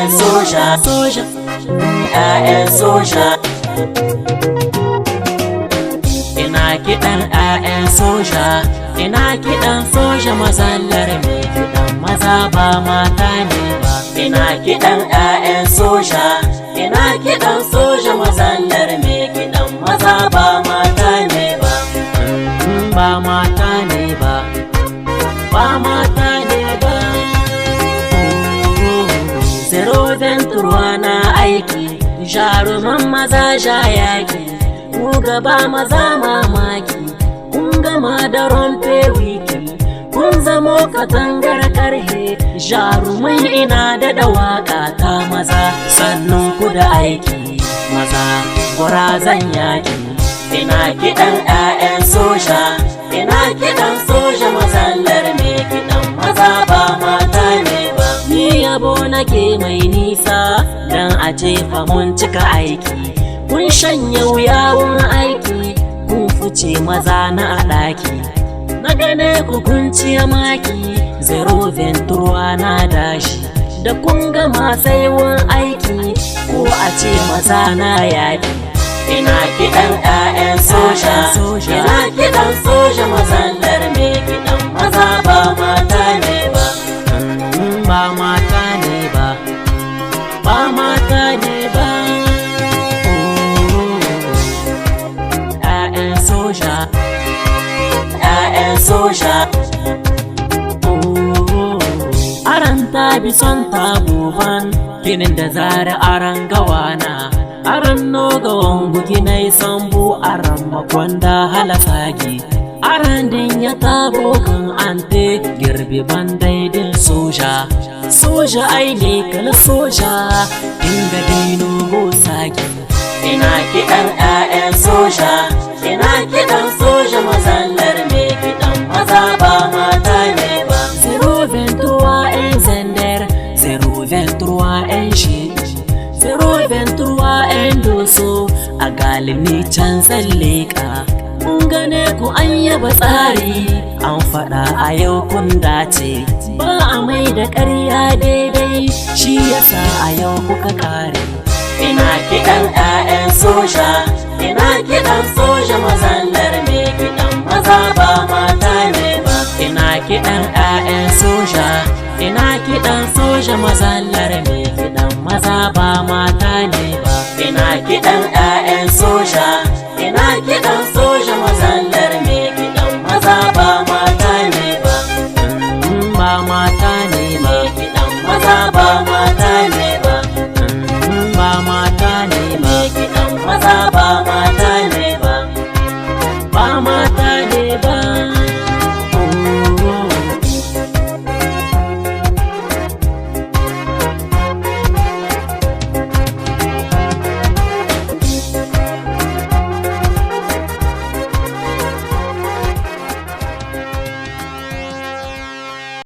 'ya'yan soja, soja, 'ya'yan soja. Ina kiɗan 'ya'yan soja, ina kiɗan soja mazallar me kiɗan maza ba mata ne ba. Ina kiɗan 'ya'yan soja, ina kiɗan soja mazallar me kiɗan maza ba mata ne ba. Ba mata ne ba, ba mata ne ba. Zero venturwa na aiki, jaruman maza ja yaki, ku gaba maza mamaki, kun gama da rompe wiki, kun zamo katangar karhe, jarumai ina da waka ta maza, sannun ku da aiki maza gwarazan yaki. Ina kiɗan 'ya'yan soja, ina kiɗan soja mazallar me kiɗan maza ba mata ne ba. Ni yabo nake mai nisa dan a ce fa mun cika aiki, kun shanye wuyawun aiki, kun fice maza na a ɗaki. Na gane ku kun ciye maki, zero venturwa na dashi, da kun gama saiwun aiki ko a ce maza na yaƙi. Ina kiɗan 'ya'yan soja, ina kiɗan soja mazallar me kiɗan maza ba mata ne ba. Ba mata ne ba, ba mata ne ba. 'Ya'yan soja, 'ya'yan soja. Aran ta bi son tabuban ginin da zara aran gawana, aran noga wangu ginai sambu aran makwanda halasagi, aran din ya tabo kan ante girbi bandaidin soja. Soja ai ne kala soja inga dino go sagi. Ina kiɗan 'ya'yan soja, ina kiɗan soja mazallar me kiɗan maza ba mata ne ba. Zero venturwa en zender, zero venturwa en shi, zero venturwa en doso, a galimi can zan leƙa. Mun gane ku an yaba tsari, an faɗa a yau kun dace, ba a mai da ƙarya daidai, shi yasa a yau kuka kare. Ina kiɗan 'ya'yan soja, ina kiɗan soja mazallar me kiɗan maza ba mata ne ba. Ina kiɗan 'ya'yan soja, ina kiɗan soja mazallar me kiɗan maza ba mata ne ba. Ina kiɗan